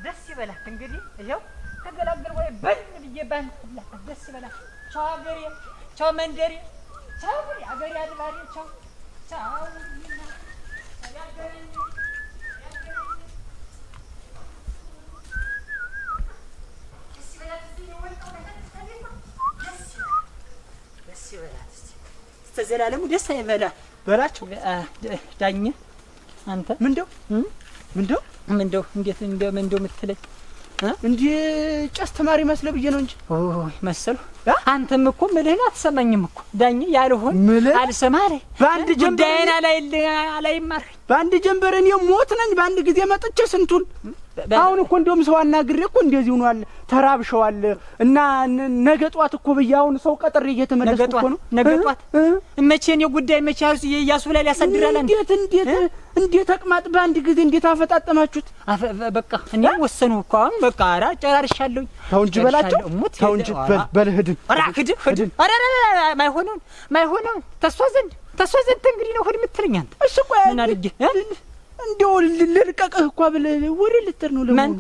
ደስ ይበላል እንግዲህ ይኸው ተገላገል ወይ በል ብዬ ባንኩላ ደስ ይበላል። ቻው አገሬ፣ ቻው መንደሬ፣ ቻው አገሬ አድባሬ፣ ቻው ቻው ያገሬ ተዘላለሙ ደስ አይበላ በላቸው ዳኝ አንተ ምንድነው እንዴት እንደው ምትለኝ እንዴ ጨስ ተማሪ መስለ ብዬ ነው እንጂ ኦይ መሰሉ አንተም እኮ ምልህን አትሰማኝም እኮ ዳኝ ያልሆን አልሰማህ በአንድ ጀንበር አላይማር በአንድ ጀንበር እኔ ሞት ነኝ በአንድ ጊዜ መጥቼ ስንቱን አሁን እኮ እንደውም ሰው አናግሬ እኮ እንደዚህ ሆኗል ተራብሸዋል እና ነገ ጧት እኮ በያውን ሰው ቀጥሬ እየተመለስኩ እኮ ነው ነገ ጧት መቼ ነው ጉዳይ መቼ ያሱ ላይ ያሳድራል እንዴት ተቅማጥ በአንድ ጊዜ እንዴት አፈጣጠማችሁት በቃ እኔ ወሰኑ እኮ አሁን በቃ አራ ጨራርሻለሁ ታው እንጂ በላቸው ታው እንጂ በልህድ አራክድ አራ ማይሆነው ተሷዘንድ እንግዲህ ነው ሆድ ምትልኝ አንተ እሺ ቆይ ምን አድርጌ እንደው ልልቀቅህ እኮ ብለህ ወሬ ልትር ነው ለምን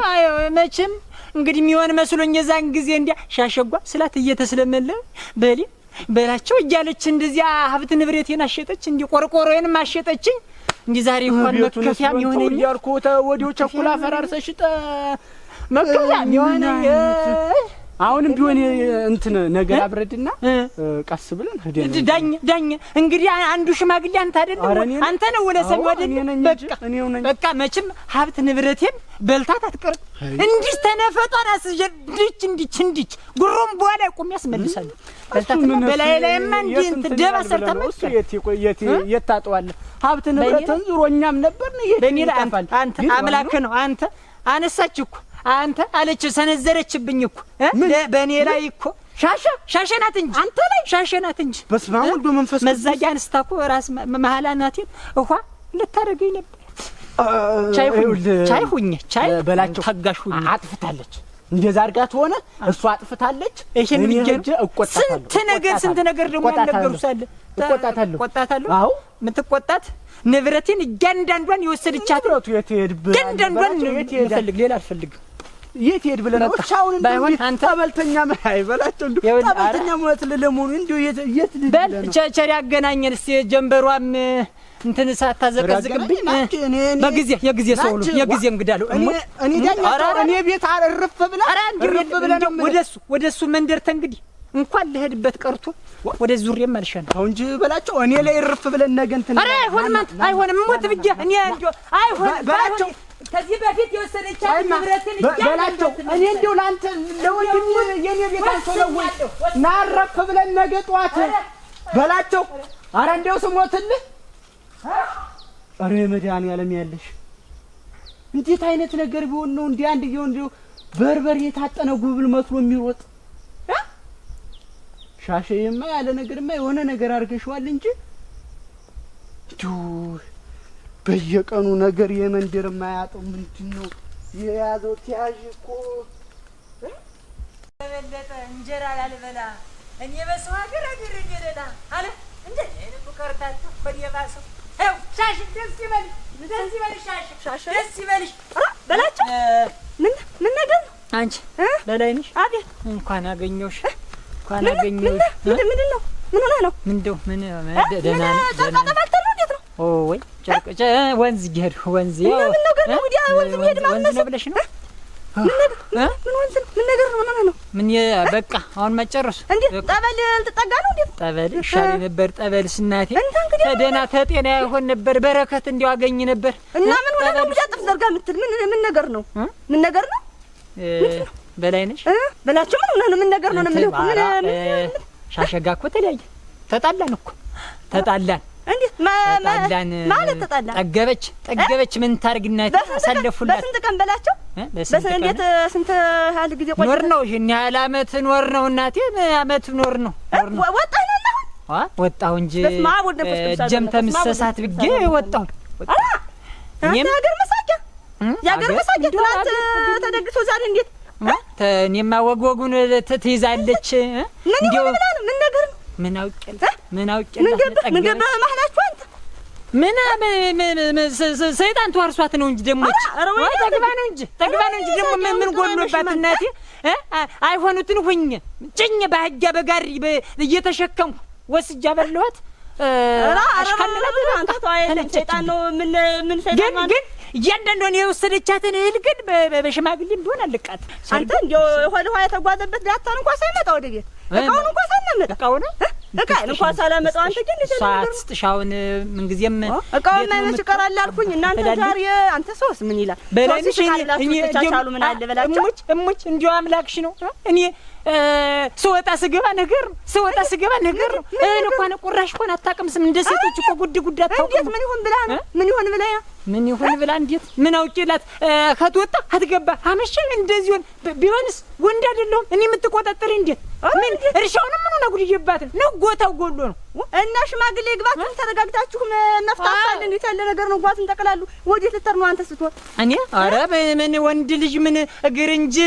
አይ መቼም እንግዲህ የሚሆን መስሎኝ የዛን ጊዜ እንዲያ ሻሸጓ ስላት እየተስለመለ በላቸው እያለች እንደዚያ ሀብት ንብረቴን አሸጠች እንዲ ቆርቆሮዬን ማሸጠችኝ እንዲ ዛሬ እንኳን መከፊያም ይሆነኝ ያልኩ ወዲው ቸኩላ ፈራርሰሽ መከፊያም ይሆነኝ አሁንም ቢሆን እንትን ነገር አብረድና ቀስ ብለን ሄደን ዳኝ እንግዲህ አንዱ ሽማግሌ አንተ አይደለም አንተ ነው ወለ ሰው አይደለም በቃ መቼም ሀብት ንብረቴን በልታት አትቀር እንዲህ ተነፈጧን አስጀድች እንዲች ጉሩም በኋላ ቆም ያስመልሳል በልታት በላይ ላይማ እንዲህ እንትን ደባ ሰርተማ እሱ የታጠዋል ሀብት ንብረትን ዙሮኛም ነበር ነው በኔ ላይ አንተ አምላክ ነው አንተ አነሳች እኮ አንተ አለች ሰነዘረችብኝ እኮ በኔ ላይ እኮ ሻሸናት እንጂ አንተ ላይ ሻሸናት እንጂ በስማሙል በመንፈስ መዛጊያ አንስታኮ ራስ መሐላናቴን እኳ ልታረገኝ ነበር ቻይ በላቸው ታጋሹኝ አጥፍታለች እንደዛ አርጋት ሆነ እሷ አጥፍታለች ይሄን ልጅ እቆጣታለሁ ስንት ነገር ደግሞ ያልነገሩሳለ እቆጣታለሁ አዎ ምትቆጣት ንብረቴን እያንዳንዷን የወሰደቻት ነው እያንዳንዷን የትሄድ ሌላ አልፈልግም የትሄድ ብለህ ነው ቻውን ባይሆን አንተ አበልተኛ ማይ በላቸው እንዴ አበልተኛ ማለት ለለሞኑ እንዴ የት በል ቸሪ ያገናኘን እስቲ ጀንበሯም እንትን ሳታዘቀዝቅብኝ የጊዜ ሰው ነው የጊዜ እንግዳለው እኔ ዳኛ እኔ ቤት አረፍ ብለህ ነው ወደሱ መንደርተ እንግዲህ እንኳን ለሄድበት ቀርቶ ወደ ዙሪያም አልሻለ አሁን እንጂ በላቸው እኔ ላይ እርፍ ብለን ነገ እንትን አረ አይሆንም ሞት ብቻ እኔ አይሆን በላቸው ከዚህ በፊት የወሰደቻት ንብረትን በላቸው እኔ እንደው ላንተ ለወንድም የኔ ቤት አንተው ናረፍ ብለን ነገ ጧት በላቸው አረ እንደው ስሞትልህ አረ መድኃኒዓለም ያለሽ እንዴት አይነት ነገር ቢሆን ነው እንዴ አንድ እንደው በርበር የታጠነ ጉብል መስሎ የሚሮጥ ሻሸየማ ያለ ነገርማ የሆነ ነገር አርገሽዋል እንጂ በየቀኑ ነገር የመንደር ማያጠው ምንድነው የያዘው ተያዥ እኮ በበለጠ እንጀራ ላልበላ እኔ በሰው ሀገር አገረገለላ አለ እንዴ እኔ ከርታቱ በየባሰው ሄው ሻሽ ደስ ይበልሽ ሻሽ ደስ ይበልሽ በላቸው ምን ነገር አንቺ በላይንሽ አቤት እንኳን አገኘሁሽ እንኳን አገኘሁሽ ምንድነው ምን ሆነ ነው ምንድነው ምን ደህና ነው ኦ ወይ ጨርቅ ወንዝ ይሄድ ወንዝ ያው ምን ነገር ነው ወዲያ ወንዝ ይሄድ ማለት ነው ብለሽ ነው ምን ወንዝ ምን ነገር ነው ምን በቃ አሁን መጨረስ እንዴ ጠበል ልትጠጋ ነው እንዴ ጠበል ሻሪ ነበር ጠበል ስናቴ ተደና ተጤና ይሆን ነበር በረከት እንዲያው አገኝ ነበር እና ምን ሆነ ነው ብቻ ጥፍ ዘርጋ ምትል ምን ነገር ነው ምን ነገር ነው በላይነሽ በላችሁ ምን ነገር ነው ምን ሻሸጋ እኮ ተለያየ ተጣላን እንዴ ማለት ተጣላን ጠገበች ምን ታርግና ታሳለፉላት በስንት ቀን በላቸው እንዴት ስንት ያህል ጊዜ ቆይ ኖር ነው ይሄን ያህል አመት ኖር ነው እናቴ አመት ኖር ነው ወጣሁ እንጂ ጀምተ ምሰሳት ብጌ ወጣሁ እኔም ያገር መሳቂያ ትናንት ተደግሶ ዛሬ እንዴት እኔማ ወጉን ትይዛለች እንዴው ምን ነገር ነው ምን አውቄ ምን ገባ ማህላችሁ አንተ ምን ሰይጣን ተዋርሷት ነው እንጂ ደግሞ ተግባ ነው እንጂ ደግሞ ምን ጎሎባት እናቴ አይሆኑትን ሁኝ ጭኝ ባህጃ በጋሪ እየተሸከምኩ ወስጃ በለዋት አሽከለላት አንተ ተዋየን ሰይጣን ነው ምን ሰይጣን ግን እያንዳንዷን የወሰደቻትን እህል ግን በሽማግሌም ቢሆን አልቃት አንተ እንደው ሆድ ሆያ የተጓዘበት ዳታን እንኳን ሳይመጣ ወደ ቤት እቃውን እንኳን ሳናመጣ እቃውን እንኳን ሳላመጣው አንተ ግን ሳትጥሻውን ምን ጊዜም እቃውን ማይመች ይቀራል አልኩኝ እናንተ ዛሬ አንተ ሶስ ምን ይላል በላንሽ እኔ ተቻቻሉ ምን አለ በላቸው እሙች እንዲው አምላክሽ ነው እኔ ስወጣ ስገባ ነገር ነው እህል እንኳን ቁራሽ እንኳን አታቀምስም እንደ ሴቶች እኮ ጉድ አታውቅም ምን ይሁን ብላ ነው ምን ይሁን ብላ እንዴት ምን አውቄላት ከተወጣ አትገባ አመሸ እንደዚህ ቢሆንስ ወንድ አይደለሁም እኔ የምትቆጣጠሪ እንዴት ምን እርሻውንም ምን ነው ጉድዬባት ነው ጎታው ጎሎ ነው እና ሽማግሌ ግባችሁ ተረጋግታችሁ መፍታታል እንዴት ያለ ነገር ነው ጓትን ተቀላሉ ወዴት ልተር ነው አንተ ስትወጥ እኔ ኧረ ምን ወንድ ልጅ ምን እግር እንጂ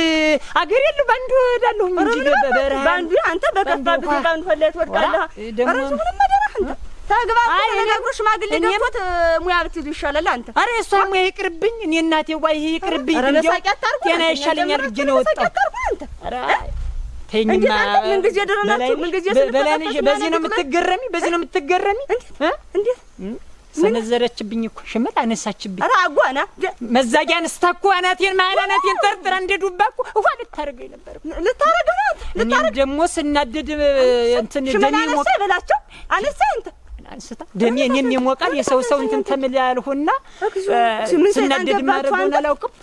አገር የለ ባንዱ ዳለሁ እንጂ በበረሃ ባንዱ አንተ በከፋ በባንዱ ፈለት ወድቃለህ ኧረ ምን መደረህ አንተ ታግባ ተነጋግሮ ሽማግሌ ገብቶት ሙያ ብትይዙ ይሻላል አንተ ኧረ እሷ ሙያ ይቅርብኝ እኔ እናቴ ዋይ ይቅርብኝ እንዴ ጤና ይሻለኛል ብዬ ነው ወጣ ኧረ ተኝማ ምን ጊዜ ደረናችሁ ምን ጊዜ በላንሽ በዚህ ነው የምትገረሚ እንዴት ሰነዘረችብኝ እኮ ሽመል አነሳችብኝ ኧረ አጓና መዛጊያ አንስታ እኮ አናቴን ጠርጥራ እንደዱባ እኮ ውሃ ልታረገኝ ነበር እኔም ደግሞ ስናደድ እንትን ደሜ ሞቀ በላቸው አነሳ እንት አንስታ ደሜ እኔም የሞቃል የሰው እንትን ተምላልሁና ስናደድ ማረገውን አላውቅም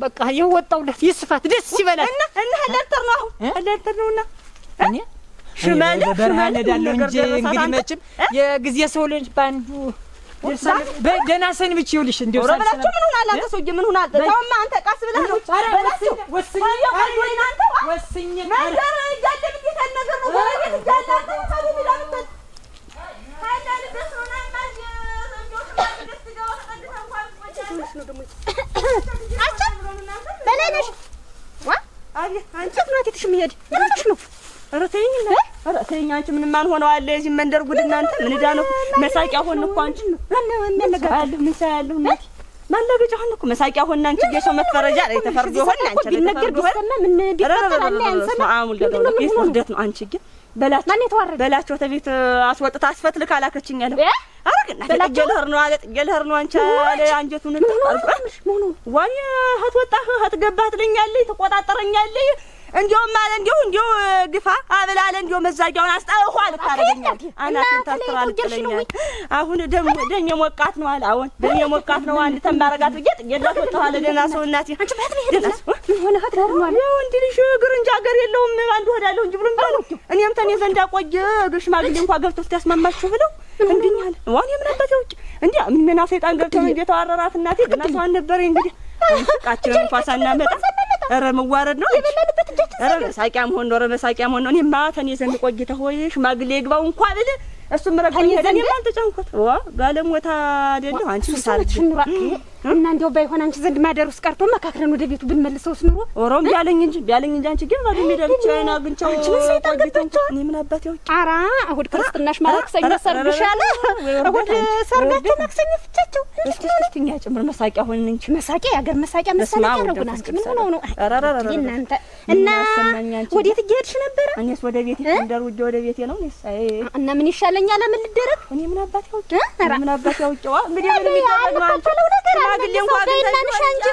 በቃ የወጣውለት ይስፋት ደስ ይበላል እና ህለርተር ነው ህለርተር ነውና እኔ ሽመል ነዳለው እንጂ እንግዲህ መቼም የጊዜ ሰው ልጅ ባንዱ ደህና ሰንብቼ ይውልሽ እንደው በላቸው ምን ሆነ አላንተ ሰውዬ ምን ሆነ ተውማ አንተ ቃስ ብለህ ነው በላቸው ወስኝ ነገር እያለ ቢት ነገር ነው ወሬት እያለ አንተ ታዲያ ቢላምት ታዲያ ደስሆና ማጅ ሰንጆች ደስ ጋር ተቀድተው እንኳን ወጪ ነው ደሞ በላነሽ አንቺ እናቴ ትሽምየድ ምንሽ ነው ኧረ ተይኝ አንቺ ምንም ማንሆነው አለ እዚህ መንደር ጉድ እናንተ ምን ዳ ነው መሳቂያ ሆነ እኮ አንቺ ምን ሳያለሁ እናቴ ማለገጫ ሆነ እኮ መሳቂያ ሆነ አንቺ የሰው መፈረጃ ላይ ተፈርጆ ሆነ አንቺ ነገር ቢሰማ ምን ቢፈጠራል ያንሰማ አሙል ገደው ይስወርደት ነው አንቺ ግን በላቸው ተቤት አስወጥታ አስፈትልካ ላከችኝ ያለው አረግና ተጀለህር ነው አንቺ አለ አንጀቱን ተጣልኩሽ ዋይ ሀትወጣህ ሀትገባህ ትለኛለህ ተቆጣጣረኛለህ እንዲያውም አለ እንዲያው ግፋ አብላለ እንዲያው መዛጊያውን አስጣውኋ ልታረገኛል አናትን ታስተራል ትለኛል አሁን ደም የሞቃት ነው አለ አሁን ደም የሞቃት ነው አንድ ተንባረጋት ብዬ ጥየላት ወጣኋለ ደና ሰው እናቴ አንቺ ባት ነው ሄደናስ ምን ሆነ ሀትራሩ ማለት ያው እንዴ ልጅ ግርንጃ ሀገር የለውም አንዱ ሆዳለሁ እንጂ ብሎ ባለው እኔም ተኔ ዘንዳ ቆየ ሽማግሌ እንኳን ገብቶ እስኪያስማማችሁ ብለው እንግኛል ዋን የምናበት ውጭ እንዴ ምን ሰይጣን ገብቶ እንደተዋረራት እናቴ ደና ሰው አልነበረ እንግዲህ ቃችን እንኳን ሳናመጣ ኧረ መዋረድ ነው ኧረ መሳቂያም ሆኖ እኔማ ተኔ ዘንድ ቆይተህ ሆይ ሽማግሌ ይግባው እንኳን ብል እሱም ረጋኝ ሄደን ያልተጨንኩት ጋለሞታ አይደለም አንቺ ምሳለች እና እንደው ባይሆን አንቺ ዘንድ ማደሩስ ቀርቶ መካከረን ወደ ቤቱ ብንመልሰውስ ኑሮ ኦሮም ቢያለኝ እንጂ አንቺ ግን ወደ ሜዳ ብቻ አይና ግንቻው እኔ ምን አባቴ ያው ኧረ እሑድ ክርስትናሽ ማለት ሰኞ ሰርብሻለ እሑድ ሰርጋቸው ማክሰኞ ፍቻቸው እስኪኛ ጭምር መሳቂያ ሆነን እንጂ መሳቂያ ያገር መሳቂያ ያረጉና አንቺ ምን ሆነው ነው እናንተ እና ወዴት እየሄድሽ ነበር እኔስ ወደ ቤቴ እንደሩጅ ወደ ቤቴ ነው እኔስ እና ምን ይሻለኛል ለምን ልደረግ እኔ ምን አባቴ ያው እንግዲህ ምን ይደረግ ነው አንቺ ሽማግሌ እንኳን በእናንሽ እንጂ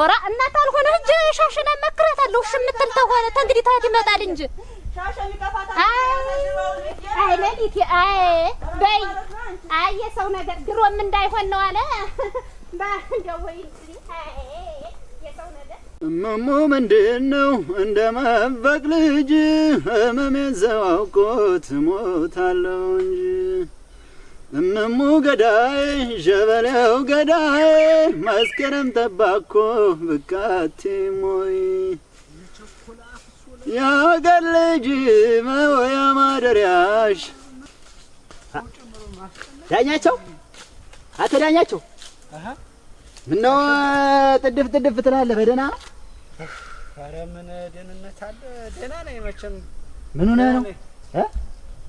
ኦራ እናት አልሆነ እንጂ ሻሽና መክራታለሁ ሽምትል ተሆነ እንግዲህ ታት ይመጣል እንጂ ሻሽን ይቀፋታል አይ ለሊት በይ የሰው ነገር ድሮም እንዳይሆን ነው አለ ባንደው ወይ የሰው ነገር እማሞ ምንድነው እንደማበቅ ልጅ ህመሜን ዘዋውቆት ሞታለሁ እንጂ እምሙ ገዳይ ጀበለው ገዳይ መስከረም ተባኮ ብቃቲ ሞይ ያገር ልጅ መወያ ማደሪያሽ ዳኛቸው አቶ ዳኛቸው ምነው ጥድፍ ትላለህ በደህና ኧረ ምን ደህንነት አለ ደህና ነኝ መቼም ምን ሆነህ ነው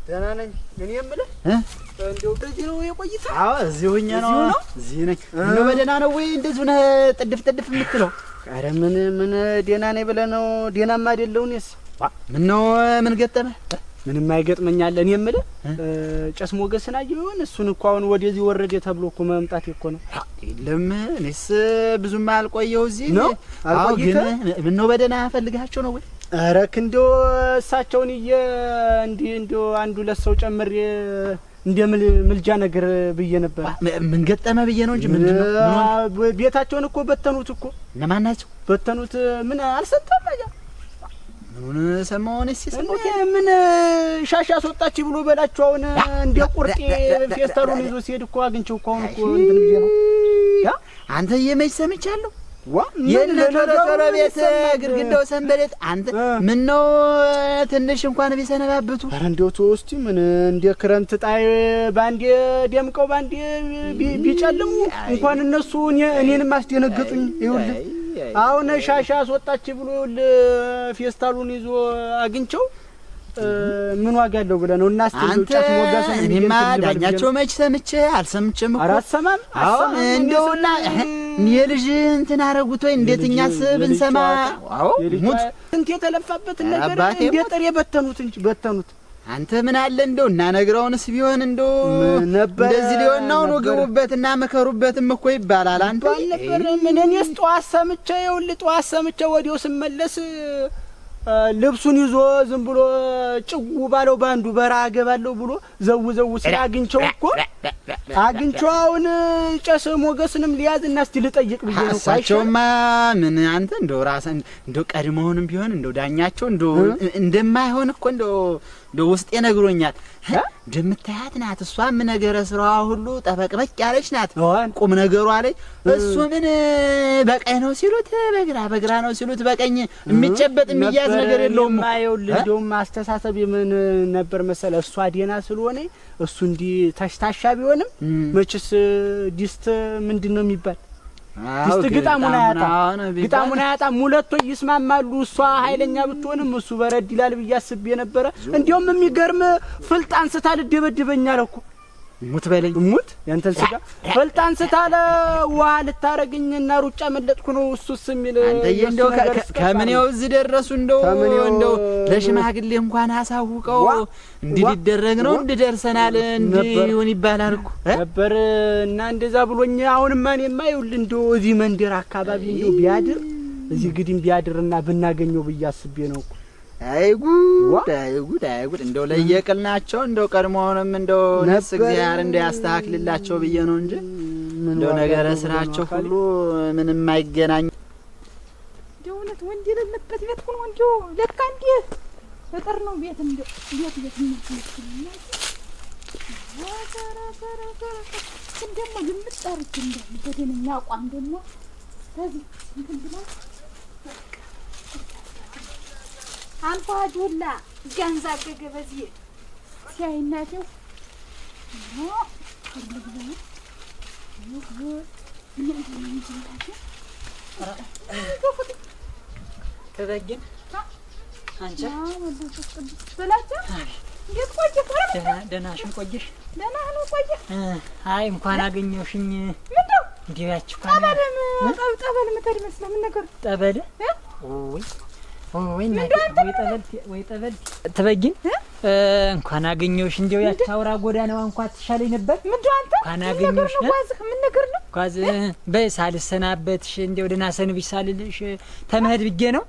ደህና ነኝ። እኔ የምልህ እንደው በዚህ ነው የቆይታ? አዎ እዚሁ ሆኜ ነው። እዚህ ነኝ። እንደው በደህና ነው ወይ እንደዚሁ ነህ ጥድፍ ጥድፍ የምትለው? ኧረ ምን ደህና ነኝ ብለህ ነው? ደህናማ አይደለሁ እኔስ። ምነው ምን ገጠመህ? ምንም አይገጥመኛል። እኔ የምልህ ጨስ ሞገስን አየሁ ይሆን? እሱን እኮ አሁን ወደዚህ ወረደ ተብሎ እኮ መምጣት እኮ ነው። የለም እኔስ ብዙም አልቆየሁ እዚህ ነው። ግን ምነው በደህና ፈልጋቸው ነው ወይ? ኧረ እንደው እሳቸውን እንደው አንዱ ለሰው ጨምሬ እንደ ምልጃ ነገር ብዬ ነበር። ምን ገጠመ ብዬ ነው እንጂ ምንድነው? ቤታቸውን እኮ በተኑት እኮ። እነማን ናቸው በተኑት? ምን አልሰጠም አያ ምን ሰማውን? እሺ ሰማው ምን ሻሻ አስወጣች ብሎ በላቸው። አሁን እንደ ቁርጤ ፌስታሉን ይዞ ሲሄድ እኮ አግኝቼው እኮ አሁን እኮ እንትን ብዬ ነው። አንተ የመች ሰምቻለሁ የነቶሎ ቤት ግድግዳው ሰንበሌጥ። አንተ ምን ነው ትንሽ እንኳን ቢሰነባብቱ። ኧረ እንደው ተወስቲ ምን እንደ ክረምት ጣይ ባንዴ ደምቀው ባንዴ ቢጨልሙ እንኳን እነሱ እኔንም አስደነገጡኝ። ይኸውልህ አሁን ሻሻ አስወጣች ብሎ ይኸውልህ ፌስታሉን ይዞ አግኝቼው ምን ዋጋ አለው ብለህ ነው? እና አንተ እኔማ ዳኛቸው መች ሰምቼ አልሰምቼም እኮ። ኧረ አትሰማም? አዎ እንደውና የልጅ እንትን አረጉት ወይ እንዴት እኛስ ብንሰማ? አዎ ሙት እንት የተለፋበት ነገር እንደ ጥሬ በተኑት እንጂ በተኑት። አንተ ምን አለ እንደው እና ነግረውንስ ቢሆን እንደው እንደዚህ ሊሆን ነው ግቡበትና መከሩበትም እኮ ይባላል። አንተ ነበር ምን እኔስ ጠዋት ሰምቼ ይኸውልህ ጠዋት ሰምቼ ወዲያው ስመለስ ልብሱን ይዞ ዝም ብሎ ጭው ባለው ባንዱ በረሃ ገባለሁ ብሎ ዘው ሲል አግኝቼው እኮ አግኝቼው አሁን ጨስ ሞገስንም ሊያዝ እና እስቲ ልጠይቅ ብዬ ነው። እሳቸውማ ምን አንተ እንደው ራስህ እንደው ቀድሞውንም ቢሆን እንደው ዳኛቸው እንደው እንደማይሆን እኮ እንደው ውስጤ ነግሮኛል። እንደምታያት ናት። እሷም ነገረ ስራዋ ሁሉ ጠበቅበቅ ያለች ናት። ቁም ነገሯ ላይ እሱ ምን በቀኝ ነው ሲሉት በግራ ነው ሲሉት በቀኝ የሚጨበጥ የሚያዝ ነገር የለውም። ይኸውልህ እንደውም አስተሳሰብ ምን ነበር መሰለህ? እሷ ዴና ስለሆነ እሱ እንዲህ ተሽታሻ ቢሆንም መችስ ዲስት ምንድነው የሚባል ዲስት ግጣሙን አያጣም። ሁለቱ ይስማማሉ። እሷ ኃይለኛ ብትሆንም እሱ በረድ ይላል ብዬ አስቤ ነበረ። እንዲያውም የሚገርም ፍልጥ አንስታ ልደበድበኝ አለ እኮ። ሙት በለኝ ሙት ያንተን ስጋ ፍልጥ አንስታ ለውሃ ልታረግኝና ሩጫ መለጥኩ ነው እሱስ የሚል አንተ እንደው ከምኔው እዚህ ደረሱ። እንደው ለሽማግሌ እንኳን አሳውቀው እንዲደረግ ነው እንድደርሰናል እንዲሆን ይባላል እኮ ነበር። እና እንደዛ ብሎኝ አሁንማ እኔማ ይኸውልህ እንደው እዚህ መንደር አካባቢ እንደው ቢያድር እዚህ ግድም ቢያድርና ብናገኘው ብዬ አስቤ ነው እኮ። አይጉድ እንደው ለየቅል ናቸው። እንደው ቀድሞውንም እንደው ነስ እግዚአብሔር እንደው ያስተካክልላቸው ብዬ ነው እንጂ እንደው ነገረ ስራቸው ሁሉ ምንም አይገናኝ። እንደው እውነት ወንድ የሌለበት ቤት ሆኖ እንደው ለካ እንዴ ፍቅር ነው ቤት እንደው ቤት ነው እንደማ ግምጣርክ እንደው በደነኛ አቋም ደግሞ በዚህ እንትን ብላ አንተ አዱላ ገንዘብ ገበዚ ሲያይናቸው ነው ተበግን አንቺ በላቸው እንዴት ቆየሽ? ደህናሽን ቆየሽ? ደህና ነው ቆየሽ? አይ እንኳን አገኘሁሽኝ። ምንድነው እንዲያችሁ ጠበል ምትሄድ መስሎህ ምን ነገር ጠበል ወይ ጠበል ተበጊን እንኳን አገኘሁሽ። እንደው ያታውራ ጎዳናዋ እንኳን ትሻለኝ ነበር። ምንድነው አንተ እንኳን አገኘሁሽ? ምን ነገር ነው? ጓዝ በሳልሰናበትሽ እንደው ደህና ሰንብሽ ሳልልሽ ተመሄድ ብዬ ነው።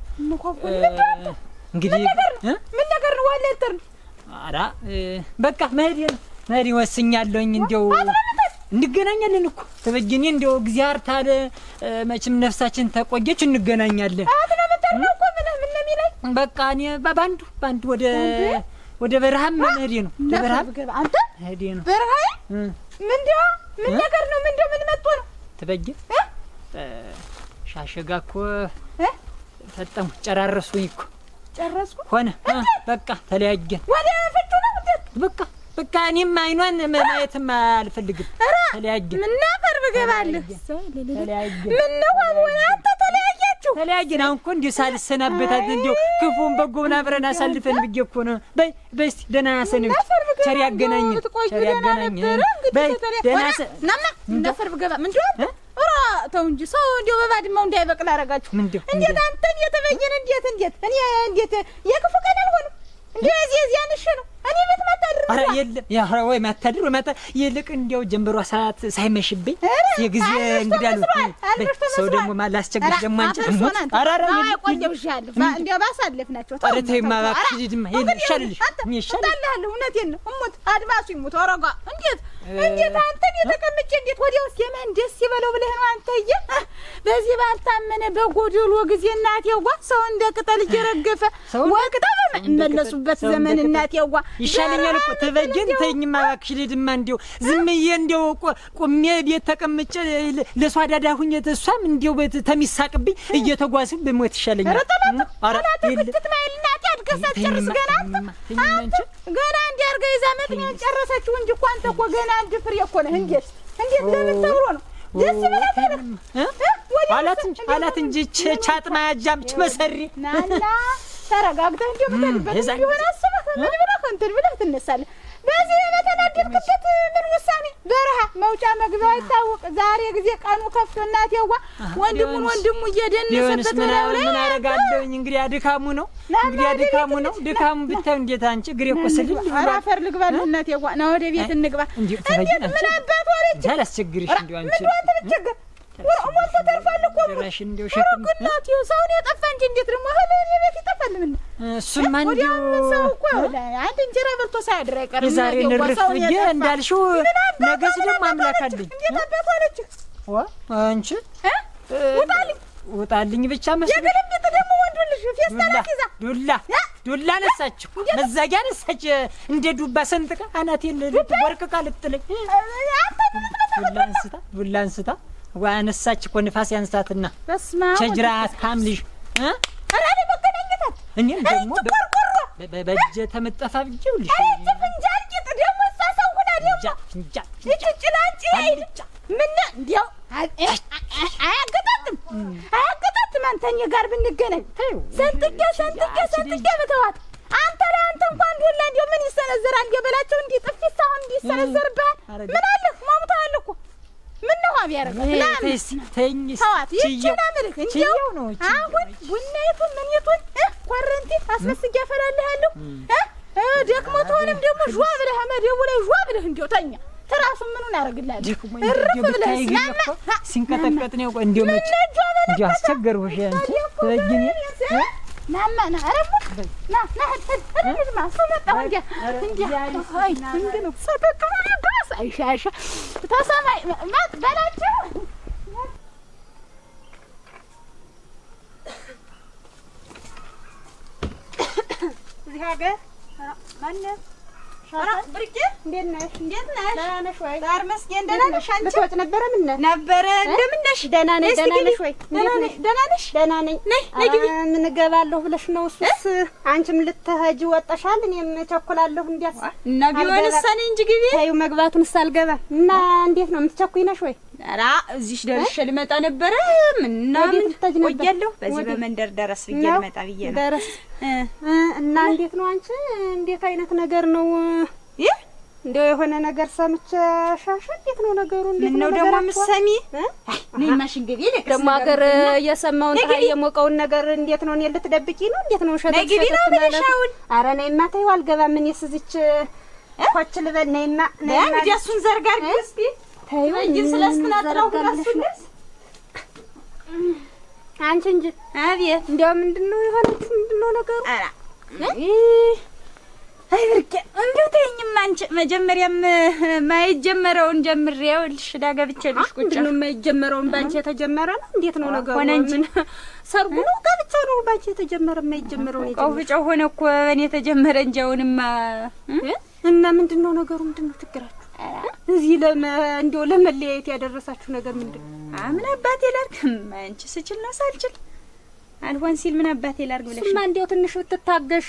እንግዲህ ምን ነገር ነው? ዋለ እንትን ኧረ በቃ መሄድ ወስኛለሁኝ። እንደው እንገናኛለን እኮ ተበጊኔ። እንደው እግዚአብሔር ታለ መቼም ነፍሳችን ተቆየች እንገናኛለን። በቃ እኔ ባንዱ ወደ በረሃም መሄዴ ነው። ለበረሃም አንተ መሄዴ ነው። በረሃ ምንድነው? ምን ነገር ነው? ምንድነው? ምን መጥቶ ነው? ተበጊን ሻሸጋ እኮ ፈጠሙ ጨራረሱኝ እኮ። ጨረስኩ ሆነ በቃ ተለያየን። ወደ ፍቹ ነው በቃ እኔም አይኗን ማየትም አልፈልግም። ተለያየን። ምን ነበር ብገባልህ? ምን ነው አንተ ተለያያችሁ? ተለያየን። አሁን እኮ እንዲሁ ሳልሰናበታት እንዲሁ ክፉን በጎውን አብረን አሳልፈን ብዬሽ እኮ ነው። በይ እስኪ ደህና ሰንብት። ቸር ያገናኘን፣ ቸር ያገናኘን። በይ ደህና ናማ እንዳፈር ብገባ ምንድን ነው? ኧረ ተው እንጂ ሰው እንዲያው በባድማው እንዳይበቅል አደረጋችሁ። እንዴት አንተን የተበየነ እንዴት የክፉ ቀን አልሆንም እንዴ? እዚህ አንሽ ነው እኔ ቤት ማታድር። ኧረ የለም ያ ወይ ማታድር ማታ ይልቅ እንዲያው ጀንበሯ ሰዓት ሳይመሽብኝ የጊዜ እንግዳሉ ሰው ደግሞ ማላስቸግር ደግሞ አንቺ ኧረ ቆየብሻለሁ እንዲያው ባሳለፍናቸው ኧረ ተይማ እባክሽ ድማ ይሻልልሽ ይሻልልሃል። እውነቴን ነው እሙት አድማሱ ይሙት ወረጋ እንዴት አንተን የተቀመጨ እንዴት ወዲያውስ የማን ደስ ይበለው ብለህ ነው አንተዬ? በዚህ ባልታመነ በጎዶሎ ጊዜ እናቴዋ ሰው እንደ ቅጠል እየረገፈ ወቅታ በመለሱበት ዘመን እናቴዋ ይሻለኛል እኮ ተበጀን ተይኝማ እባክሽ ልድማ እንዲያው ዝም ብዬ እንዲያው ቆሜ ቤት ተቀምጬ ለሷ ዳዳ ሁኜ እሷም እንዲያው ተሚሳቅብኝ እየተጓዝን በሞት ይሻለኛል። ኧረ ትትማይል እናቴ አድገሳት ጨርስ ገና እንዲያርገ ይዛ መጥኛን ጨረሰችው እንጂ እኮ አንተ እኮ ገና አንድ ፍሬ እኮ ነህ። እንዴት ለምን ተብሎ ነው ደስ ይበላል አላት እንጂ ቻጥማ ያጃምች መሰሪ ናና ተረጋግተህ እንዲሁ ምትልበት ይሆን አስበህ ምን ብለህ እንትን ብለህ ትነሳለህ። በዚህ በተናደድክበት ምን ውሳኔ በረሃ መውጫ መግቢያው አይታወቅ። ዛሬ ጊዜ ቀኑ ከፍቶ እናቴዋ ወንድሙ እየደነሰበት ነው። ምን አረጋለሁኝ እንግዲህ አድካሙ ነው ድካሙ ብታዩ እንዴት አንቺ ግሬ እኮ ስልል አራፈር ልግባልህ እናቴዋ ና ወደ ቤት እንግባ። እንዴት ምን አባት ወለች አላስቸግርሽ እንዴ አንቺ ወርሞት ተርፋል እኮ ድረሽ እንደው ሸክም እናቴ ሰውን የጠፋ እንጂ እንዴት ደግሞ እኔ ቤት ይጠፋል? ምን እሱማ እንደው ሰው እኮ አንድ እንጀራ በልቶ ሳያድር አይቀርም። ዛሬ ንርፍ ብዬ እንዳልሽው ነገስ ደግሞ አምላክ አለኝ። እንዴት አባት ወለች አንቺ ውጣልኝ ብቻ መስሎኝ የግልምጥ ደግሞ ወንዱ ልጅ ፌስታላት ይዛ ዱላ ነሳችሁ መዛጊያ ነሳች እንደ ዱባ ሰንጥቃ አናቴን ወርቅቃ ልጥለኝ ዱላ አንስታ ዋነሳች እኮ ንፋስ ያንሳትና ቸጅራት ካምልሽ አራኔ መገናኘታት እኔም ደግሞ በበጀ ተመጠፋ ብዬውልሽ ፍንጃል ቂጥ ደግሞ ሳሳው ሁላ ደግሞ ጭጭላንጭ ምን እንዲያው አያገጣጥም አንተኛ ጋር ብንገናኝ ሰንጥቄ በተዋት አንተ ለአንተ እንኳን ዱላ እንዲያው ምን ይሰነዘራል? ገበላቸው እንዲህ ጥፊት አሁን እንዲህ ይሰነዘርብሃል። ምን አለህ ማሙታል እኮ ምን ነው አብያረጋ ተኝስ ተዋት ይችና መልክ እንዲያው አሁን ቡናይቱን ምንይቱን ኮረንቲ አስመስጌ አፈላልሃለሁ ደክሞት ሆነም ደግሞ ጇ ብለህ መደቡ ላይ ጇ ብለህ እንዲያው ተኛ ትራሱ ምኑን ያረግላል እርፍ ብለህ ሲንቀጠቀጥ ነው እንዲያው መች እንዲያው አስቸገርኩሽ አንቺ ተረጅኝ ናማና አረፍ ና ልጅማ ሰመጣ ወንጀ አይ እንግዲህ ሰተከረ ድረስ አይሻሻ ተሰማይ ማት በላችሁ እዚህ ሀገር ማን ሻራ ብርቄ እንዴት ነሽ? ደህና ነሽ ወይ? ዛር መስገን ደህና ነሽ? አንቺ ብትወጭ ነበረ ምን ነበረ እንደምን ነሽ? ደህና ነሽ ወይ? ደህና ነሽ? ደህና ነኝ። ነይ ግቢ። ምን እገባለሁ ብለሽ ነው? እሱስ አንቺም ልትሄጂ ወጣሻል፣ እኔም እቸኩላለሁ እንዲያስ እና ቢሆንስ እኔ እንጂ ግቢ። ታዩ መግባቱንስ አልገባም እና እንዴት ነው የምትቸኩይ ነሽ ወይ? ኧረ እዚህሽ ደርሼ ልመጣ ነበረ። ምናምን ቆያለሁ። በዚህ በመንደር ደረስ ብዬ ልመጣ ብዬ ነው። ደረስ እና እንዴት ነው አንቺ? እንዴት አይነት ነገር ነው? እንደው የሆነ ነገር ሰምቼሻሽ። እንዴት ነው ነገሩ? እንዴት ነው ደግሞ የምትሰሚ? ነይ ማሽን ግቢ። ደግሞ ሀገር የሰማውን ፀሐይ የሞቀውን ነገር እንዴት ነው? እኔ ልትደብቂ ነው? እንዴት ነው ሸተት ማለት? ኧረ ነይማ ተይው፣ አልገባም። እኔስ እዚች ኮች ልበል። ነይማ እንግዲህ እሱን ዘርጋ አድርጊ እስኪ። ተይው እንጂ ስለስናጥራው ሁላሱንስ አንቺ እንጂ አቤት። እንደው ምንድነው የሆነው? ምንድነው ነገሩ? ኧረ አይ ብርቄ እንደው ተይኝማ አንቺ። መጀመሪያም ማይጀመረውን ጀምሬው ልሽ ዳገብቼልሽ ቁጭ ነው። ማይጀመረውን ባንቺ የተጀመረ ነው። እንዴት ነው ነገሩ? ምን ሰርጉ ነው ጋብቻው ነው ባንቺ የተጀመረ? ማይጀመረው ነው ቆፍጫው ሆነ እኮ እኔ የተጀመረ እንጃውንማ። እና ምንድነው ነገሩ? ምንድነው ችግራችሁ? እዚህ እንደው ለመለያየት ያደረሳችሁ ነገር ምንድነው? ምን አባቴ ላርግ? አንቺ ስችል ነው ሳልችል አልሆን ሲል ምን አባቴ ላርግ ብለሽ ስማ፣ እንደው ትንሽ ብትታገሽ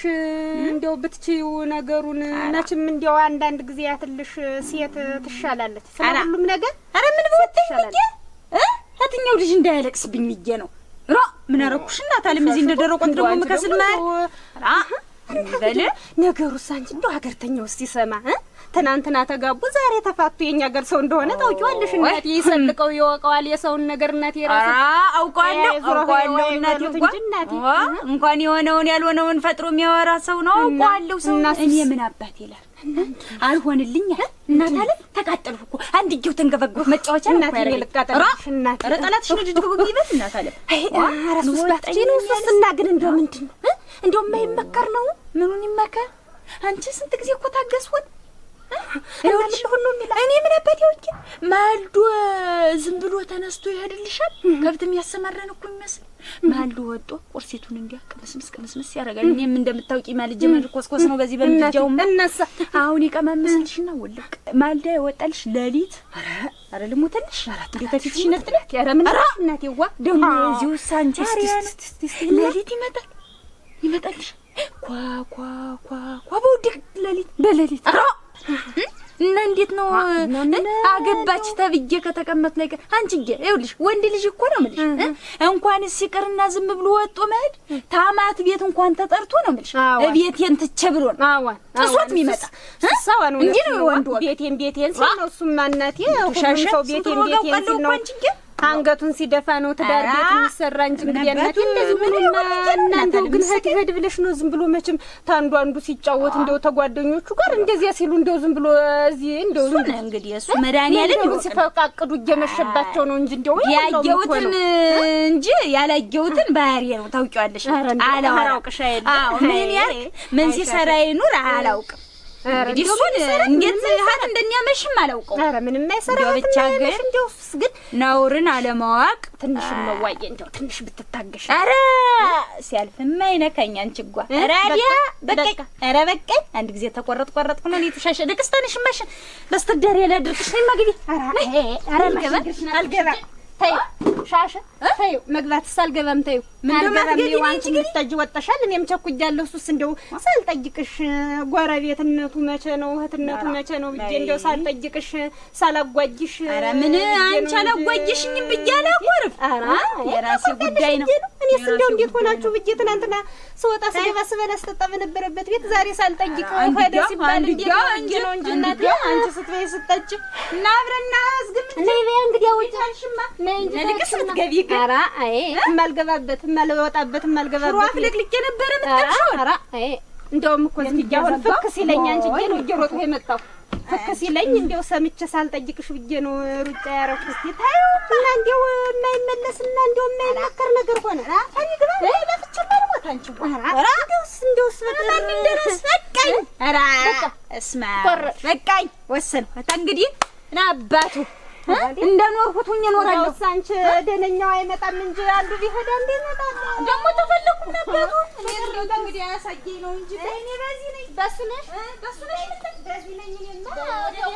እንደው ብትችይው ነገሩን መቼም እንደው አንዳንድ ጊዜ ያትልሽ ሴት ትሻላለች ስለሁሉም ነገር። አረ ምን ብትሽ ይሻላል? አትኛው ልጅ እንዳያለቅስብኝ ይየ ነው ራ ምን አረኩሽ እናት አለም እዚህ እንደደረቆት ደግሞ መከስል ማለት በለ ነገሩስ አንቺ እንደው ሀገርተኛው እስቲ ሰማ ትናንትና ተጋቡ ዛሬ ተፋቱ የኛ ሀገር ሰው እንደሆነ ታውቂዋለሽ እናቴ ይሰልቀው ይወቀዋል የሰውን ነገር እናቴ ራሱ አውቀዋለሁ እናቴ እንኳን የሆነውን ያልሆነውን ፈጥሮ የሚያወራ ሰው ነው አውቀዋለሁ ሰው እኔ ምን አባት ይላል አልሆንልኝ እናት አለ ተቃጠልኩ እኮ አንድየው ተንገበገብ መጫወቻ እናቴ ልቃጠልሽ እናቴ ረጠላትሽ ነው ድድቁ ይበል እናት አለ ራሱስ ባትጂ ነው ስና ግን እንደው ምንድነው እንደው የማይመከር ነው ምኑን ይመከር አንቺ ስንት ጊዜ እኮ ታገስኩት ይኸውልሽ ሁሉ እኔ ምን አባቴ ወቄ ማልዶ ዝም ብሎ ተነስቶ ይሄድልሻል ከብትም ያሰማራን እኮ የሚመስል ማልዶ ወጦ ቁርሲቱን እንዲያቀመስምስ ያረጋል እኔም እንደምታውቂ ማልጀ መልኮስኮስ ነው በዚህ በምትጃው እነሳ አሁን ይቀማመስልሽና ወልቅ ማልዳ ይወጣልሽ ሌሊት አረ ልሞተልሽ እንዴት ነጥለክ ያረ ምን እናቴዋ ደሞ እዚው ሳንቺ ሌሊት ይመጣልሽ ኳ በውድቅ ሌሊት እና እንዴት ነው አገባች ተብዬ ከተቀመጥ ላይ አንቺዬ ይኸውልሽ ወንድ ልጅ እኮ ነው የምልሽ እንኳንስ ይቅርና ዝም ብሎ ወጦ መሄድ ታማት ቤት እንኳን ተጠርቶ ነው የምልሽ ቤቴን ትቼ ብሎ ነው ጥሶት የሚመጣ ሰው ነው እንዴ ነው ወንድ ቤቴን ሲል ነው እሱም ማናቴ ሁሉም ሰው ቤቴን ሲል ነው አንገቱን ሲደፋ ነው ትዳር ቤት የሚሰራ እንጂ እንግዲህ እናቴ እንደዚህ ምን እናንተው ግን ሄድ ብለሽ ነው ዝም ብሎ መቼም ታንዱ ሲጫወት እንደው ተጓደኞቹ ጋር እንደዚያ ሲሉ እንደው ዝም ብሎ እዚህ እንደው እንግዲህ እሱ መድኃኒዓለም እንደው ሲፈቃቅዱ እየመሸባቸው ነው እንጂ እንደው ያየሁትን እንጂ ያላየሁትን ባህሪ ነው ታውቂዋለሽ አላውቅሽ ምን ሲሰራ ይኑር አላውቅም እንግዲህ እሱን እንዴት ሀት እንደሚያመሽም አላውቀው ኧረ ምንም አይሰራ ብቻ ግን ነውርን አለማወቅ ትንሽ መዋየ እንደው ትንሽ ብትታገሽ ኧረ ሲያልፍም አይነካኝ አንቺ ጓ ኧረ በቃኝ አንድ ጊዜ ተቆረጥኩ ነው የተሻሸ ደክስተንሽ ማሽን በስተዳር ያላድርክሽ ነይ ማግቢ ኧረ አልገባ ተይ ሻሸ ተይ መግባት ሳልገባም ተይ ምንድነው ዋንቺ ልትጠጅ ወጣሻል እኔም ቸኩጃለሁ እሱስ እንደው ሳልጠይቅሽ ጎረቤትነቱ መቼ ነው እህትነቱ መቼ ነው ብዬ እንደው ሳልጠይቅሽ ሳላጓጅሽ ኧረ ምን አንቺ አላጓጅሽኝም ብዬ አላቆርፍ ኧረ የራሴ ጉዳይ ነው እኔስ እንደው እንዴት ሆናችሁ ብዬ ትናንትና ስወጣ ስገባ ስበላ ስጠጣ በነበረበት ቤት ዛሬ ሳልጠይቅ ሄደ ሲባል እንዴ ነው እንጂ እናቴ አንቺ ስትበይ ስጠጭ እና አብረና አዝግም ነይ እንግዲህ አውጫልሽማ ነይ እንጂ ለቅስት ገቢ ጋራ አይ ማልገባበት ማልወጣበት ማልገባበት አፍለቅልቄ ነበር የምትቀርሽው ኧረ አይ እንደውም እኮ ዝግያው ፍክ ሲለኝ አንቺ ነው እየሮጥኩ የመጣው ፍክ ሲለኝ እንደው ሰምቼ ሳልጠይቅሽ ብዬ ነው ሩጫ ያረኩት ታዩ እና እንደው የማይመለስና እንደው የማይመከር ነገር ሆነ ታሪ ግባ ለፍቼ ማርሞት አንቺ ኧረ እንደውስ በጣም እንደረስ በቃኝ ኧረ እስማ በቃኝ ወሰን እንግዲህ እና አባቱ እንደኖርኩት ሁኜ እኖራለሁ አንቺ ደነኛው አይመጣም እንጂ አንዱ ቢሄድ አንዱ ይመጣል ደግሞ ተፈልኩ ነበር እኔ እንደው እንግዲህ አያሳየኝ ነው እንጂ እኔ በዚህ ነኝ በሱ ነሽ በዚህ ነኝ እኔማ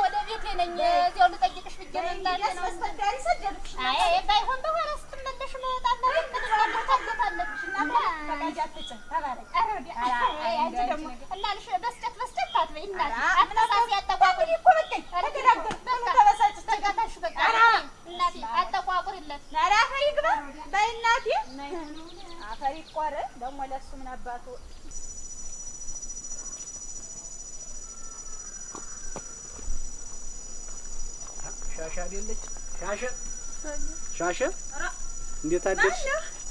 ወደ ቤቴ ነኝ እዚያው ልጠይቅሽ ብዬ መጣለ ነው አስፈዳሪ ሰደድኩሽ አይ ባይሆን በኋላ ስትመለሽ መጣና ታገታለሽ እና ፈቃጃትሽ ተባረክ አይ አንቺ ደግሞ እናልሽ በስጨት አትበይ እናት አትሳሲ ያጠቋቁሪ እኮ በቃኝ አረጋግጥ ተበሳጭ ተጋታሽ በቃ እናቴ አጠቋቁሪለት ኧረ አፈሪ ግባ በይ እናቴ አፈሪ ቆረ ደግሞ ለሱ ምን አባቱ ሻሻ አይደለች ሻሻ እንዴት አደርሽ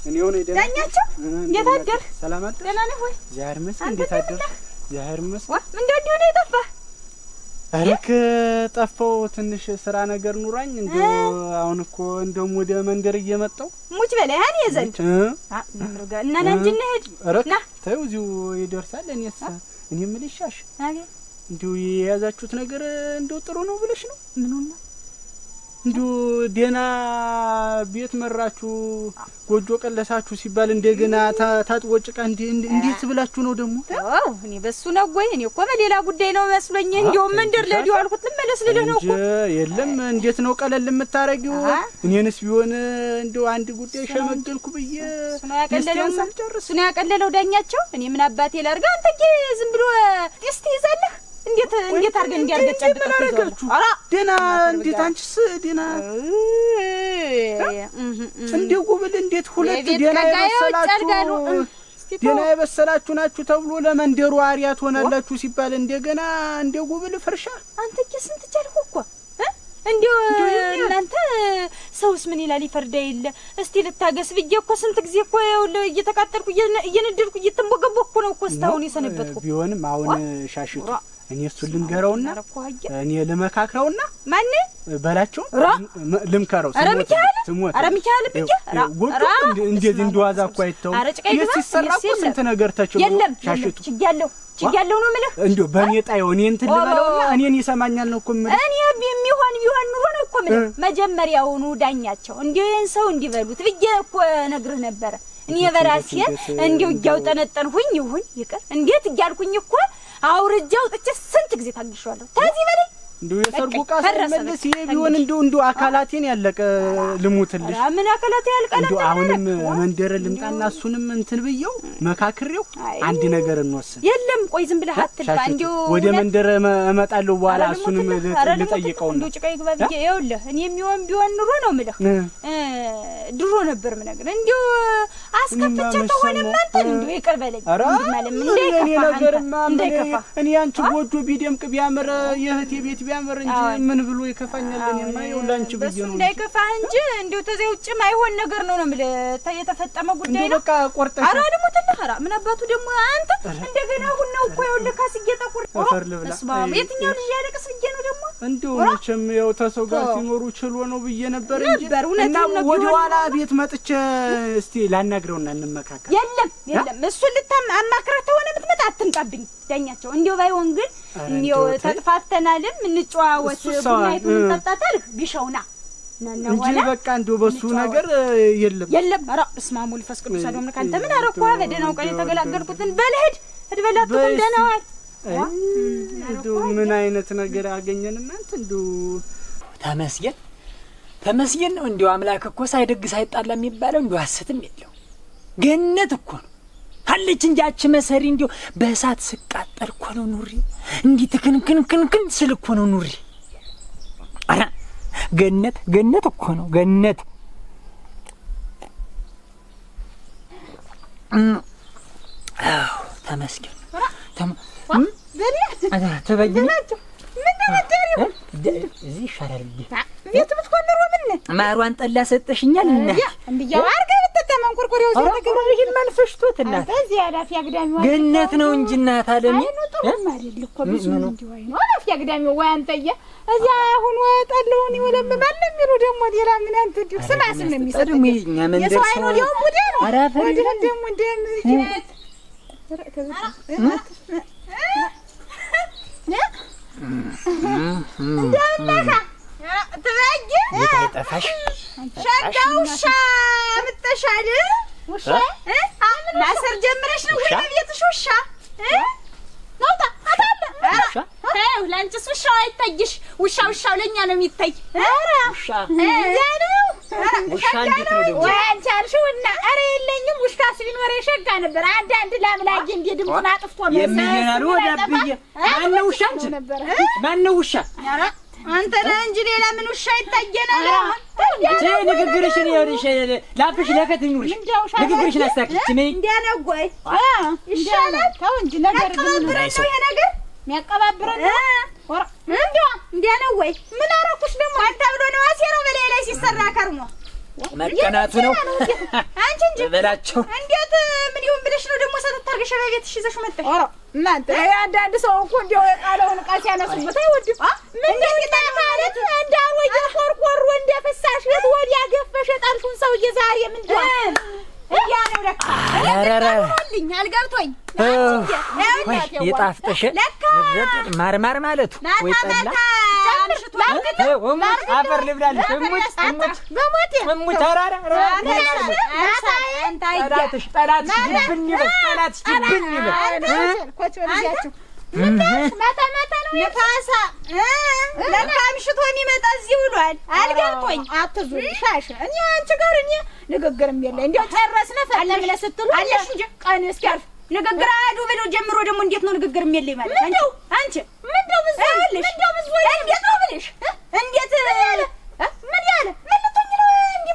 እኔው ነኝ ዳኛቸው እንዴት አደር ሰላም አደር ደህና ነህ ወይ ዛሬ መስክ እንዴት አደር ዛሬ መስክ ምንድነው እንደሆነ የጠፋ አረክ ጠፋው ትንሽ ስራ ነገር ኑራኝ እንደው አሁን እኮ እንደውም ወደ መንደር እየመጣው ሙች በላይ እኔ ዘንድ ምርጋ እና ለንጅ እንሂድ አረክ ተይው እዚሁ ይደርሳል እኔስ እኔ የምልሻሽ እንደው የያዛችሁት ነገር እንደው ጥሩ ነው ብለሽ ነው ምኑን ነው እንደው ደና ቤት መራችሁ ጎጆ ቀለሳችሁ ሲባል እንደገና ታጥቦ ጭቃ እንዴት ብላችሁ ነው ደግሞ አዎ እኔ በሱ ነው ወይ እኔ እኮ በሌላ ጉዳይ ነው መስሎኝ እንደው መንደር ለዲው አልኩት ልመለስ ልልህ ነው እኮ የለም እንዴት ነው ቀለል የምታረጊው እኔንስ ቢሆን እንደው አንድ ጉዳይ ሸመገልኩ ብዬ እሱ ነው ያቀለለው ዳኛቸው እኔ ምን አባቴ ላርጋ አንተ ዝም ብሎ ጤስ ትይዛለህ እንዴት አርገን እንዲያርገጨ አራ ደና እንዴት አንቺስ ደና እንደ ጉብል እንዴት ሁለት ደና የበሰላችሁ ናችሁ ተብሎ ለመንደሩ አሪያ ትሆናላችሁ ሲባል እንደገና እንደ ጉብል ፍርሻ። አንተ ስንት ቻልኩ እኮ እንዴው እናንተ ሰውስ ምን ይላል ይፈርዳ የለ። እስቲ ልታገስ ብዬ እኮ ስንት ጊዜ እኮ እየተቃጠልኩ እየነደድኩ እየተንቦገቦኩ ነው እኮ እስካሁን የሰነበትኩ። ቢሆንም አሁን ሻሽቱ እኔ እሱን ልንገረውና እኔ ልመካክረውና ማን በላቸው ልምከረው። ኧረ ሚካኤል ብዬ እንደዚህ እንደዋዛ እኮ አይተው ሲሰራ እኮ ስንት ነገር ተችሎ ሻሽቱ ችግያለሁ ነው የምልህ። እንደው በእኔ ጣየው እኔ እንትን ልበለውና እኔን ይሰማኛል ነው እኮ የምልህ። እኔ የሚሆን ኑሮ ነው እኮ የምልህ። መጀመሪያውኑ ዳኛቸው እንዲሁ ይሄን ሰው እንዲበሉት ብዬ እኮ ነግርህ ነበረ። እኔ በራሴ እንዲሁ እያውጠነጠንሁኝ ይሁን ይቅር እንዴት እያልኩኝ እኮ አውርጃው ጥቼ ስንት ጊዜ ታግሻለሁ። ታዚህ በላይ እንደው የሰርጉ ቃስ መልስ ይሄ ቢሆን እንደው አካላቴን ያለቀ ልሙትልሽ። ምን አካላቴ ያልቀለ እንደው አሁንም መንደር ልምጣና እሱንም እንትን ብየው መካክሬው አንድ ነገር እንወስን። የለም ቆይ ዝም ብለህ አትልፋ። እንደው ወደ መንደር እመጣለሁ በኋላ እሱንም ልጠይቀው ነው። ጭቃ ይግባ ብዬ ይኸውልህ እኔ የሚሆን ቢሆን ኑሮ ነው የምልህ። ድሮ ነበር ምነግር እንደው አስከፍቼ ተሆነማ አንተን እንደው ይቅር በለኝ ማለት ምን እንዳይከፋ እኔ አንቺ ጎጆ ቢደምቅ ቢያምር የእህቴ ቤት ቢያምር እንጂ ምን ብሎ ይከፋኛል? እኔማ ይውላንቺ ብዬ ነው እንዳይከፋ እንጂ እንደው ተዘይ ውጭ ማይሆን ነገር ነው የምልህ። የተፈጠመ ጉዳይ ነው። በቃ ቆርጠሽ አራ ደግሞ ተናራ ምን አባቱ ደግሞ አንተ እንደገና አሁን ነው እኮ ይኸውልህ ካስጌጠ ቆርጠው የትኛው ልጅ ያለቅስ ብዬ ነው ደግሞ እንደው መቼም ያው ተሰው ጋር ሲኖሩ ችሎ ነው ብዬ ነበር እንጂ እና ወደ ኋላ ቤት መጥቼ እስቲ ላናግረውና እንመካከል። የለም እሱን ልታማክረህ ተሆነ ብትመጣ አትንጣብኝ ዳኛቸው። እንደው ባይሆን ግን እንደው ተጥፋተናልም እንጨዋወት ቡናይቱን እንጠጣታል ቢሻውና እንጂ በቃ እንደው በሱ ነገር የለም። ኧረ እስማሙ ልፈስ ቅዱስ አዶም ካንተ ምን አረኩ? በደናው ቀን የተገላገልኩትን በልሄድ እድበላቱ ደናዋል። እንደው ምን አይነት ነገር አገኘን እናንተ? እንደው ተመስገን ነው። እንደው አምላክ እኮ ሳይደግስ አይጣላ የሚባለው እንደው ሐሰትም የለው። ገነት እኮ ነው አለች እንጂ አች መሰሪ እንደው በእሳት ስቃጠል እኮ ነው ኑሪ እንዲህ ትክንክንክንክን ስል እኮ ነው ኑሪ። አራ ገነት እኮ ነው ገነት። አዎ ተመስገን ተበጅናቸው ምን ተመደረው እዚህ ይሻላል ቤት ብትቆንሩ ምን ማሯን ጠላ ሰጠሽኛል እና እንብያው አርገ በተተማን ቆርቆሪው ተገብረሽን መንፈሽቶት እና እዚህ አላፊ አግዳሚው ገነት ነው እንጂ እናት አለም ማለት ልኮ ብዙ እንዲወይ ነው አላፊ አግዳሚው ወይ አንተየ እዚያ አሁን ወጣለውን ይወለምባል የሚሉ ደግሞ ሌላ ምን አንተ ዲው ስማስም ነው የሚሰጠኝ እኛ መንደር ሰው የሰው አይኖር ሙዴ ነው አራፈር ደግሞ እንደም ይችላል እንደነካ ትበጅ ይጣፋሽ ሻጋውሻ ምጥሻል ውሻ ማሰር ጀምረሽ ነው ወይ ቤትሽ ውሻ ነውታ አታለ አው ላንቺስ ውሻው አይታይሽ ውሻው ለኛ ነው የሚታይ ውሻ ያለው ውሻ እንዴት ነው ደግሞ አንቺ አልሽውና ኧረ የለኝም ውሻ ሲኖር የሸጋ ነበር አንድ ላምላጊ እንደ ድምጡን አጥፍቶ የሚያናሉ ወዳብዬ ማነው ውሻ እንጂ ማነው ውሻ አንተ ነህ እንጂ ሌላ ምን ውሻ ይታየናል? ንግግርሽን ይኸውልሽ ላፍሽ ለከት ይኑርሽ ንግግርሽን አስተካክልሽ ምን እንዲያነጎይ ይሻላል ተው እንጂ ነገር ግን ይሄ ነገር የሚያቀባብረን ወራ እንዲያነጎይ ምን አረኩሽ ደግሞ አንተ ብሎ ነው አሴረው በላይ ላይ ሲሰራ ከርሞ መቀናቱ ነው አንቺ እንጂ በላቸው እንዴት ምን ይሁን ብለሽ ነው ደግሞ ሰተታርገሽ በቤትሽ ይዘሽ መጣሽ? ኦሮ እናንተ አንዳንድ ሰው እኮ እንዲያው የቃለውን ቃል ሲያነሱበት አይወድም። ምን ማለት እንዳወይ ቆርቆሮ እንደፈሳሽ ቤት ወዲያ ገፈሽ ጣልኩን ሰውዬ ዛሬ ምን ሆነ? እያ ነው ለካ አረረልኝ አልገብቶኝ ይጣፍጥሽ ማርማር ማለቱ ወይ ጠላ አፈር ልብላልሽ እሙት ተራራ ጠላትሽ ጅብን ይበል ማታ ነው የፋሳ ለካ ምሽቶ የሚመጣ እዚህ ውሏል። አልገብቶኝ አትዙሪ ሻሽ እኔ አንቺ ጋር እኔ ንግግርም የለ እንዴው ጨረስነ ፈለምለ ስትሉ አለሽ እንጂ ቀን እስኪያልፍ ንግግር አዱ ብለው ጀምሮ ደግሞ እንዴት ነው ንግግርም የለ ማለት አንቺ ምንድነው ብዙ እንዴት ነው ብለሽ እንዴት ምን ያለ ምን ልትሆኝ ነው እንዴ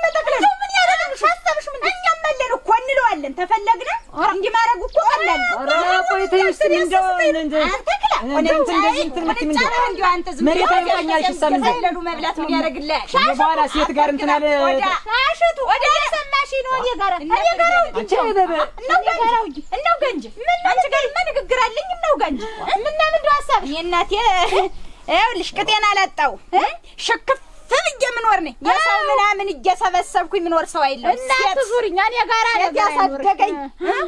መሬት አይወጣኛል። ለሉ መብላት ምን ያደርግልሃል? በኋላ ሴት ጋር እንትን አለ ሻሽቱ ወደ ሰማሽ ነው እኔ ጋር እነው ገንጅ ምን አንቺ ጋር ምን ንግግር አለኝ? እነው ገንጅ ምን ምንድነው ሐሳብ? እኔ እናቴ ይኸውልሽ ቅጤና አላጣው ሽክፍ ፍልጅ ምኖር ነኝ። የሰው ምናምን እየሰበሰብኩኝ ምኖር ሰው አይደለም። እናት ዙሪኛ እኔ ጋር ያሳደገኝ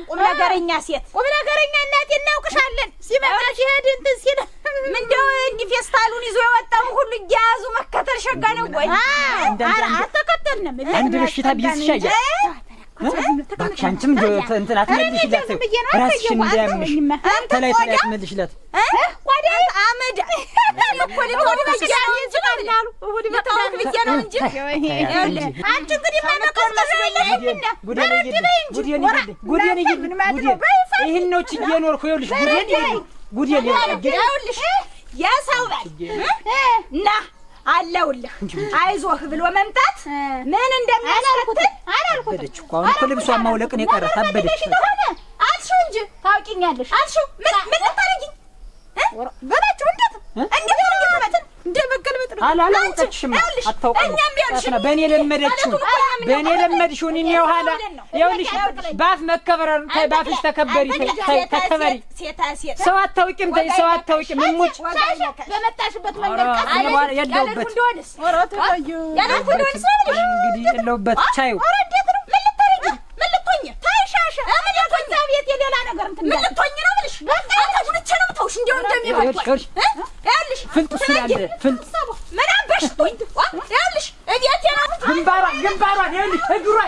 ቁም ነገረኛ ሴት ቁም ነገረኛ እናቴ እናውቅሻለን። ሲመጣ ሲሄድ እንትን ሲል ምንድነው እንዲህ ፌስታሉን ይዞ የወጣው ሁሉ እያያዙ መከተል ሸጋ ነው ወይ? አልተከተልንም። አንድ በሽታ ቢይዝሽ እባክሽ አንቺም እንትን አትመልሽላት። ራስሽን እንዳያምሽ ተላይ አትመልሽላት። ወዴት አመድ ለኮሊ ወዲ በሽታው ይችላል ወዲ በታውቅ ልጅ ነው እንጂ አንቺ እንግዲህ ማነቀስቀስ አይለኝና ጉዴን ይሄን ነው እየኖርኩ ይኸውልሽ ጉዴን ይኸውልሽ የሰው ባል እና አለውልህ አይዞህ ብሎ መምጣት ምን እንደሚያስከትል አላልኩት እኮ አሁን እኮ ልብሷን ማውለቅን የቀረ ታበደች አልሽው እንጂ ታውቂኛለሽ አልሽው ምን ልታረጊኝ በላችሁ እንዴት እንደመገልበጥ ነው አላላውቀችሽም አታውቅም በእኔ ለመደችው እኔ ኋላ ይኸውልሽ ባፍ መከበር ባፍሽ ተከበሪ ተከበሪ ሰው አታውቂም እሙጭ በመጣሽበት መንገድ ቀስ ያለሁበት እንግዲህ የለሁበት ቻዩ ምን ልትሆኝ ታይሻሽ ምን ልትሆኝ ቤት የሌላ ነገር እንትን ምን ልትሆኝ ነው ብልሽ በቃ ጉልቼ ነው ተውሽ እንደው እንደሚወጣሽ ያልሽ ፍልጥ ስላለ ፍልጥ ምን አባሽ ትሆኝ ያልሽ እቤት የራሱ ግንባሯ ያልሽ እግሯ